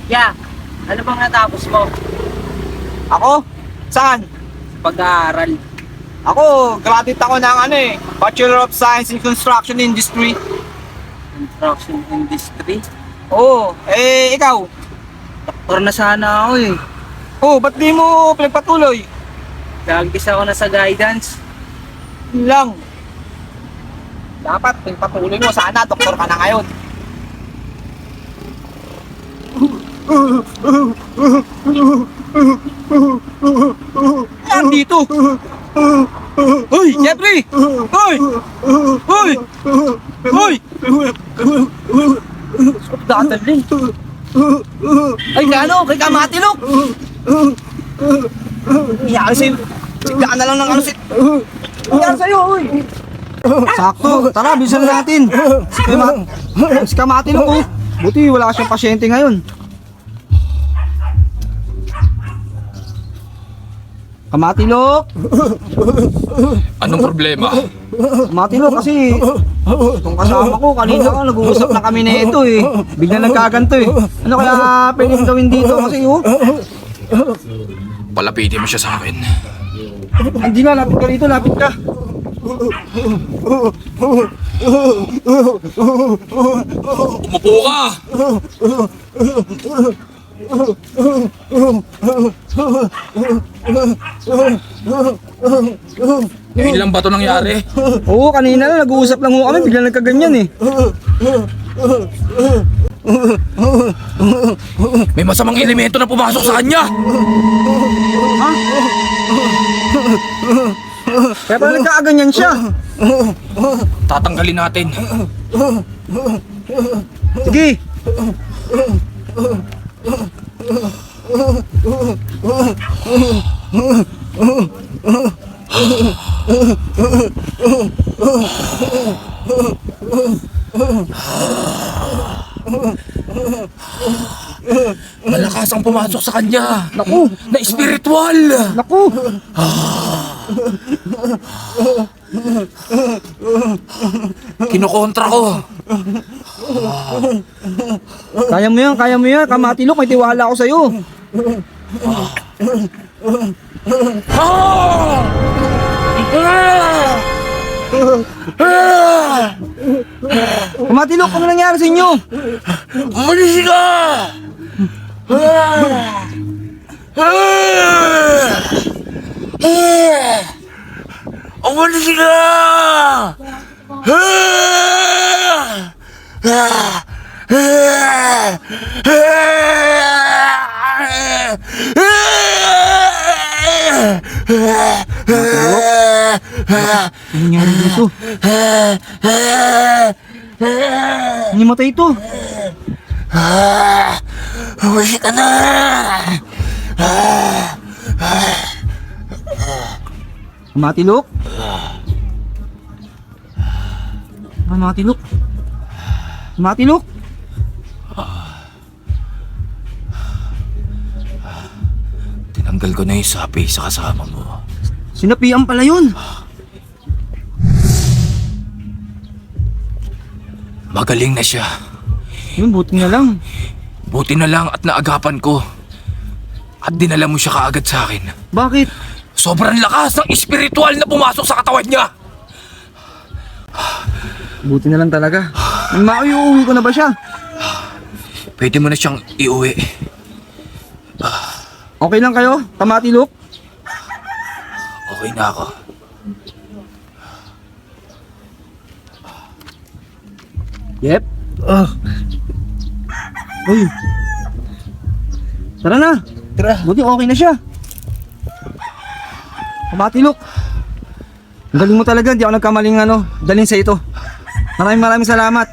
Yeah, ano bang natapos mo? Ako? Saan? Pag-aaral. Ako, graduate ako ng Bachelor of Science in Construction Industry. Construction industry. Oo, ikaw? Doktor na sana ako eh. Oh, ba't di mo pinagpatuloy? Nag-umpisa ako na sa guidance. Yun lang. Dapat pinagpatuloy mo, sana doktor ka na ngayon. Yan dito. Hoy, Jeffrey! Hoy! Hoy! Hoy! Dadaling. Ay, kay Kamatilok! Iyari sa'yo. Siglaan na lang ng Iyari sa'yo, hoy! Sakto, tara, bilisan na natin. Si Kamatilok, oh. Buti wala siyang pasyente ngayon. Kamatilok! Anong problema? Kamatilok kasi itong kasama ko, kanina ka, nag-uusap na kami na ito eh. Bigla nagkaganto eh. Ano kaya pwedeng gawin dito kasi Palapitin mo siya sa akin. Hindi na, lapit ka dito, lapit ka. Umupo ka! Ngayon lang ba ito nangyari? Oo, kanina lang, nag-uusap lang kami, bigla nagkaganyan eh. May masamang elemento na pumasok sa kanya! Kaya pala nagkakaganyan siya. Tatanggalin natin. Sige. Malakas ang pumasok sa kanya. Naku, Na espiritual. naku. Kinokontra ko. Kaya mo yan, Kamatilok, may tiwala ako sa'yo. Ah! Kamatilok, ano nangyari sa inyo? Umalis ka! Umalis ka! Ano nangyari dito? Nangimatay ito. Umalis ka na! Kamatilok? Kamatilok? Kamatilok? Tinanggal ko na yung sapi sa kasama mo. Sinapian pala yun. Magaling na siya. Yun, buti na lang. Buti na lang at naagapan ko. At dinala mo siya kaagad sa akin. Bakit? Sobrang lakas ng espiritual na pumasok sa katawan niya. Buti na lang talaga. Mauwi ko na ba siya? Pwede mo na siyang iuwi. Okay lang kayo, Kamatilok? Okay na ako. Yep. Uy. Tara na. Tara. Buti okay na siya. Kamatilok. Ang galing mo talaga, hindi ako nagkamaling dalhin sa ito. Maraming salamat.